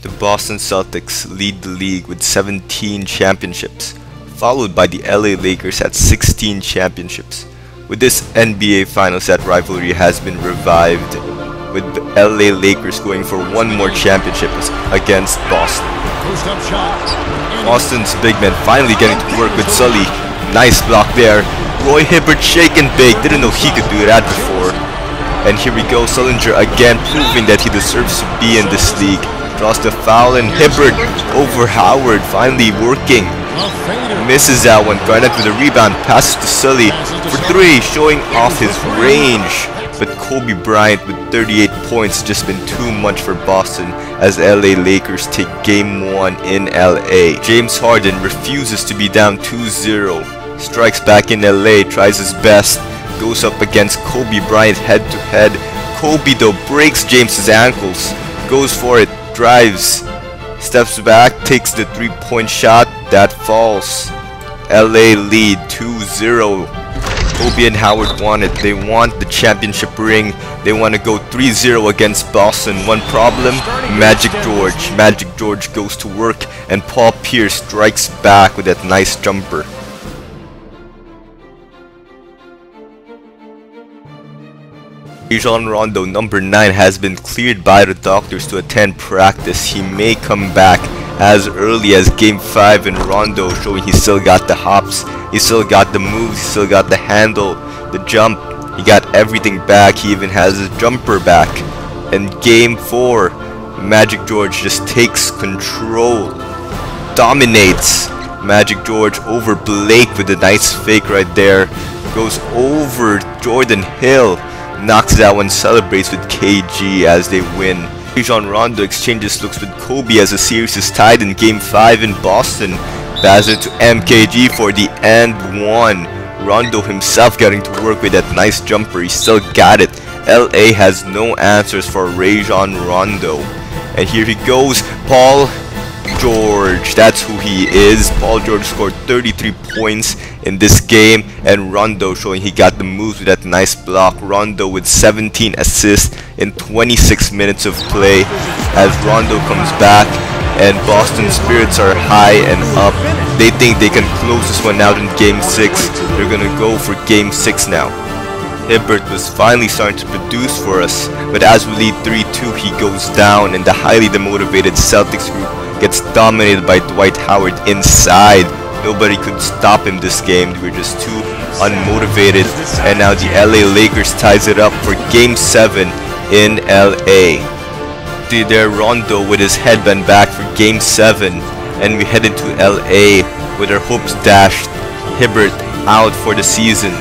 The Boston Celtics lead the league with 17 championships, followed by the LA Lakers at 16 championships. With this NBA Finals, that rivalry has been revived, with the LA Lakers going for one more championship against Boston. Boston's big men finally getting to work with Sully. Nice block there. Roy Hibbert shaking big, didn't know he could do that before. And here we go, Sullinger again proving that he deserves to be in this league. Draws the foul and Hibbert over Howard, finally working. Misses that one. Garnett with a rebound, passes to Sully for three, showing off his range. But Kobe Bryant with 38 points just been too much for Boston as LA Lakers take game 1 in LA. James Harden refuses to be down 2-0. Strikes back in LA, tries his best, goes up against Kobe Bryant head to head. Kobe though breaks James's ankles, goes for it, drives, steps back, takes the 3-point shot, that falls. LA lead 2-0. Kobe and Howard want it. They want the championship ring. They want to go 3-0 against Boston. One problem, Magic George. Magic George goes to work and Paul Pierce strikes back with that nice jumper. Rajon Rondo, number 9, has been cleared by the doctors to attend practice. He may come back as early as game 5, and Rondo showing he still got the hops, he still got the moves, he still got the handle, the jump, he got everything back. He even has his jumper back. And game 4, Magic George just takes control, dominates. Magic George over Blake with a nice fake right there, goes over Jordan Hill, knocks that one, celebrates with KG as they win. Rajon Rondo exchanges looks with Kobe as the series is tied in game 5 in Boston. Passes it to MKG for the and one. Rondo himself getting to work with that nice jumper, he still got it. LA has no answers for Rajon Rondo. And here he goes, Paul George, that's who he is. Paul George scored 33 points in this game, and Rondo showing he got the moves with that nice block. Rondo with 17 assists in 26 minutes of play as Rondo comes back, and Boston spirits are high and up. They think they can close this one out in game 6. They're gonna go for game 6 now. Hibbert was finally starting to produce for us, but as we lead 3-2, he goes down, and the highly demotivated Celtics group gets dominated by Dwight Howard inside. Nobody could stop him this game. They were just too unmotivated. And now the LA Lakers ties it up for game 7 in LA. There Rondo with his headband back for game 7, and we head into LA with our hopes dashed. Hibbert out for the season,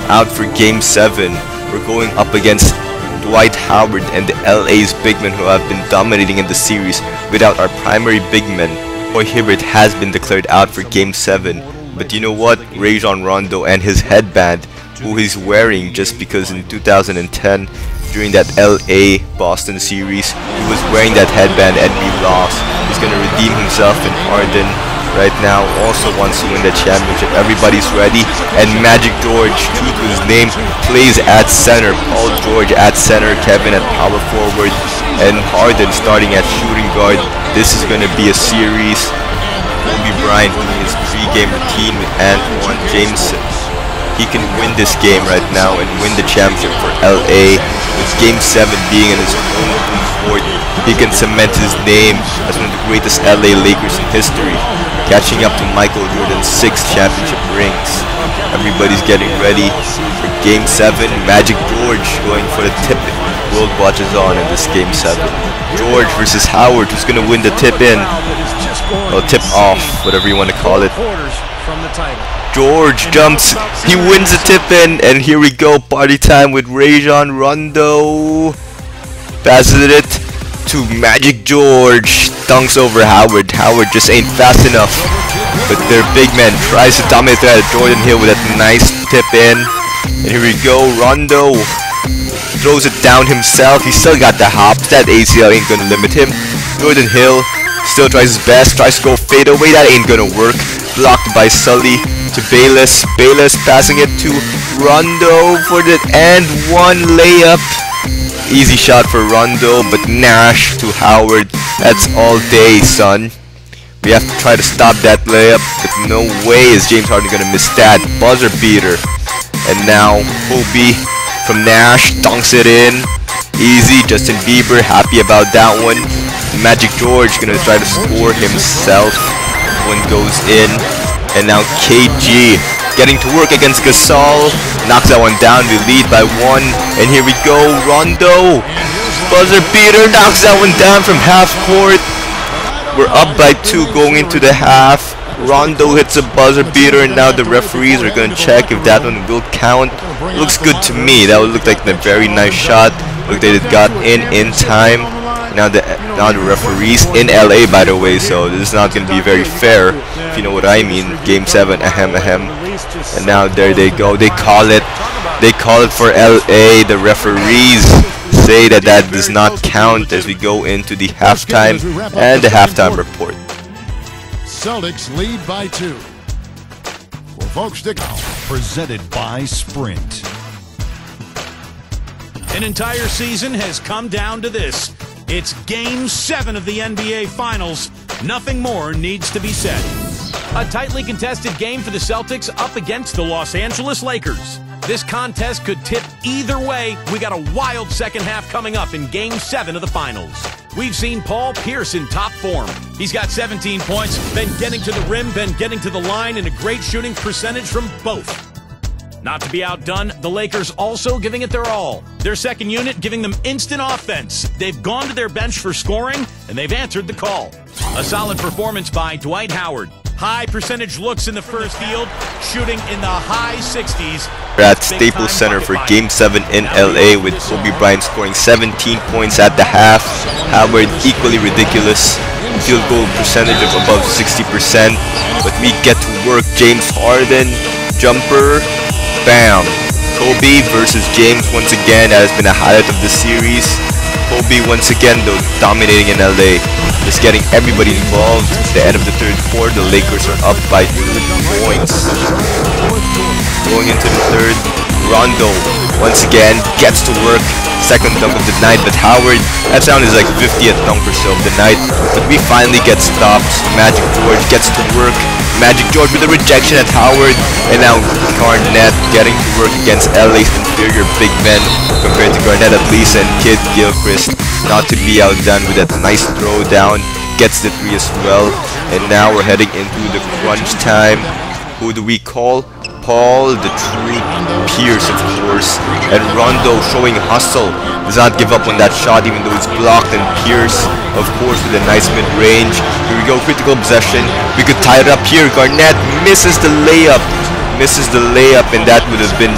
out for game 7. We're going up against Dwight Howard and the LA's big men who have been dominating in the series without our primary big men. Roy Hibbert has been declared out for game 7, but you know what? Rajon Rondo and his headband, who he's wearing just because in 2010 during that LA Boston series he was wearing that headband and we lost. He's gonna redeem himself, and Harden right now also wants to win the championship. Everybody's ready, and Magic George, true to his name, plays at center. Paul George at center, Kevin at power forward, and Harden starting at shooting guard. This is going to be a series. Kobe Bryant doing his pre-game routine with Antoine Jameson. He can win this game right now and win the championship for LA. With game 7 being in his own court, he can cement his name as one of the greatest LA Lakers in history, catching up to Michael Jordan's 6 championship rings. Everybody's getting ready for game 7. Magic George going for the tip. World watches on in this game 7. George versus Howard, who's going to win the tip in, or tip off, whatever you want to call it. George jumps, he wins the tip in, and here we go, party time with Rajon Rondo. Passes it to Magic George, dunks over Howard. Howard just ain't fast enough, but their big man tries to dominate that Jordan Hill with that nice tip in. And here we go, Rondo throws it down himself. He still got the hops, that ACL ain't gonna limit him. Jordan Hill still tries his best, tries to go fade away, that ain't gonna work. Blocked by Sully to Bayless. Bayless passing it to Rondo for the and one layup. Easy shot for Rondo, but Nash to Howard That's all day, son. We have to try to stop that layup, but no way is James Harden gonna miss that buzzer beater. And now Kobe from Nash dunks it in. Easy. Justin Bieber happy about that one. Magic George gonna try to score himself. One goes in. And now KG getting to work against Gasol. Knocks that one down. We lead by 1. And here we go. Rondo. Buzzer beater. Knocks that one down from half court. We're up by 2 going into the half. Rondo hits a buzzer beater, and now the referees are going to check if that one will count. Looks good to me. That would look like a very nice shot. Look that it got in time. Now the referees in LA, by the way, so this is not going to be very fair, if you know what I mean. Game 7, ahem. And now there they go. They call it for LA. The referees say that does not count as we go into the halftime and the halftime report. Celtics lead by 2. Well, folks, stick out. Presented by Sprint. An entire season has come down to this. It's Game 7 of the NBA Finals. Nothing more needs to be said. A tightly contested game for the Celtics up against the Los Angeles Lakers. This contest could tip either way. We got a wild second half coming up in Game 7 of the Finals. We've seen Paul Pierce in top form. He's got 17 points, been getting to the rim, been getting to the line, and a great shooting percentage from both. Not to be outdone, the Lakers also giving it their all. Their second unit giving them instant offense. They've gone to their bench for scoring, and they've answered the call. A solid performance by Dwight Howard. High percentage looks in the first field, shooting in the high 60s. We're at Staples Center for Game 7 in LA with Kobe Bryant scoring 17 points at the half. Howard equally ridiculous. Field goal percentage of above 60%. But we get to work. James Harden, jumper, bam. Kobe versus James once again. That has been a highlight of the series. Kobe once again though dominating in LA. Just getting everybody involved. At the end of the third quarter, the Lakers are up by 2 points. Going into the third, Rondo once again gets to work. Second dunk of the night, but Howard, that sound is like 50th dunk or so of the night. But we finally get stopped. Magic George gets to work. Magic George with a rejection at Howard. And now Garnett getting to work against LA's inferior big men compared to Garnett at least, and Kid Gilchrist not to be outdone with that nice throwdown. Gets the 3 as well. And now we're heading into the crunch time. Who do we call? Paul the True Pierce, of course. And Rondo showing hustle. Does not give up on that shot even though it's blocked. And Pierce, of course, with a nice mid-range. Here we go, critical possession. We could tie it up here. Garnett misses the layup. And that would have been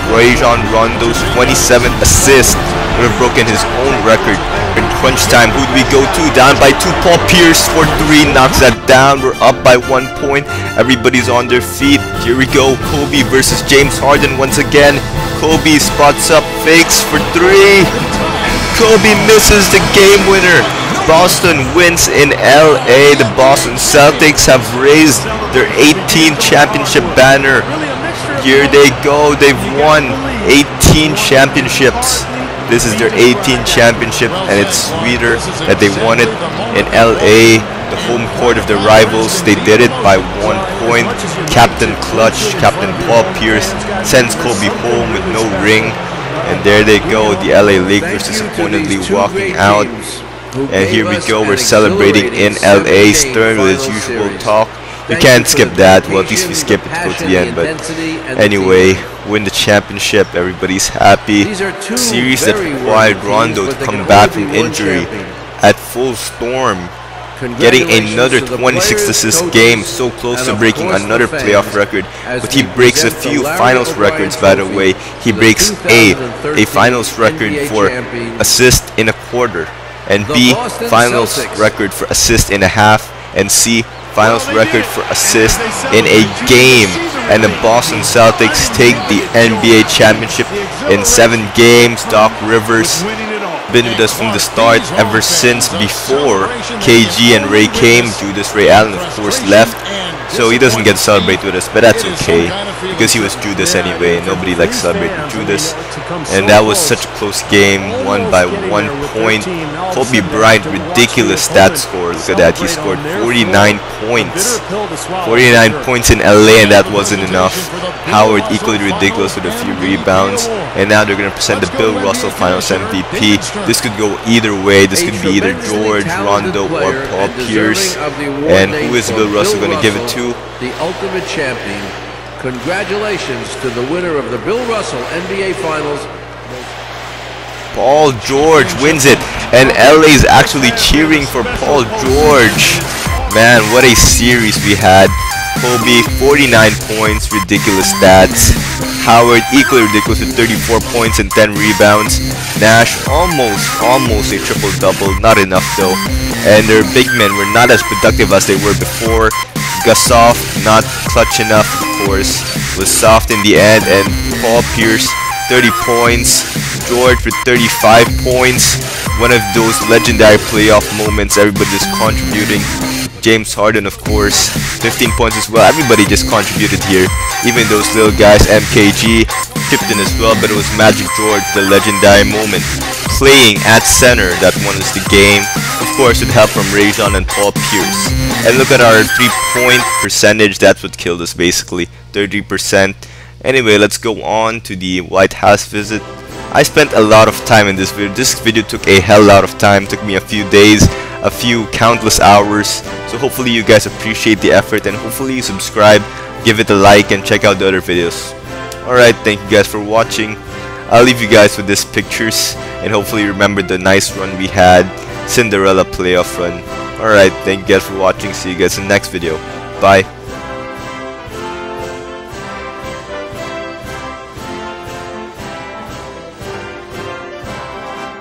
Rajon Rondo's 27th assist. Would have broken his own record. In crunch time, who do we go to? Down by 2. Paul Pierce for 3, knocks that down. We're up by 1 point. Everybody's on their feet. Here we go. Kobe versus James Harden once again. Kobe spots up, fakes for 3. Kobe misses the game winner. Boston wins in LA. The Boston Celtics have raised their 18th championship banner. Here they go. They've won 18 championships. This is their 18th championship, and it's sweeter that they won it in LA, the home court of their rivals. They did it by 1 point. Captain Clutch, Captain Paul Pierce sends Kobe home with no ring. And there they go, the LA Lakers disappointingly walking out. And here we go, we're celebrating in LA. Stern with his usual talk. You can't skip that. Well, at least we skip it to go to the end. But anyway, win the championship. Everybody's happy. Series that required Rondo to come back from injury at full storm. Getting another 26 assist game. So close to breaking another playoff record. But he breaks a few finals records, by the way. He breaks A finals record for assist in a quarter. And B, finals record for assist in a half. And C, finals record for assist in a game. And the Boston Celtics take the NBA championship in 7 games. Doc Rivers been with us from the start ever since before KG and Ray came. Judas Ray Allen, of course, left, so he doesn't get to celebrate with us, but that's okay because he was Judas anyway. Nobody likes to celebrate with Judas. And that was such a close game, won by 1 point. Kobe Bryant, ridiculous stat score. Look at that, he scored 49 points. 49 points in LA, and that wasn't enough. Howard equally ridiculous with a few rebounds. And now they're going to present the Bill Russell Finals MVP. This could go either way. This could be either George, Rondo, or Paul Pierce. And who is Bill Russell going to give it to? The ultimate champion. Congratulations to the winner of the Bill Russell NBA Finals. Paul George wins it, and LA is actually cheering for Paul George. Man, what a series we had. Kobe, 49 points, ridiculous stats. Howard, equally ridiculous with 34 points and 10 rebounds. Nash, almost a triple-double, not enough though. And their big men were not as productive as they were before. Gasol, not clutch enough, of course, was soft in the end. And Paul Pierce, 30 points. George with 35 points. One of those legendary playoff moments, everybody just contributing. James Harden, of course, 15 points as well. Everybody just contributed here. Even those little guys, MKG, chipped in as well, but it was Magic George, the legendary moment. Playing at center that won us the game. Of course, with help from Rajon and Paul Pierce. And look at our 3-point percentage. That's what killed us basically, 30%. Anyway, let's go on to the White House visit. I spent a lot of time in this video. This video took a hell lot of time. Took me a few days, a few countless hours. So hopefully you guys appreciate the effort, and hopefully you subscribe, give it a like, and check out the other videos. Alright, thank you guys for watching. I'll leave you guys with these pictures, and hopefully remember the nice run we had, Cinderella playoff run. Alright, thank you guys for watching. See you guys in the next video. Bye.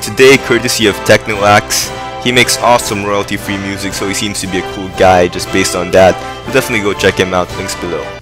Today, courtesy of Teknoaxe. He makes awesome royalty-free music, so he seems to be a cool guy just based on that. So definitely go check him out, links below.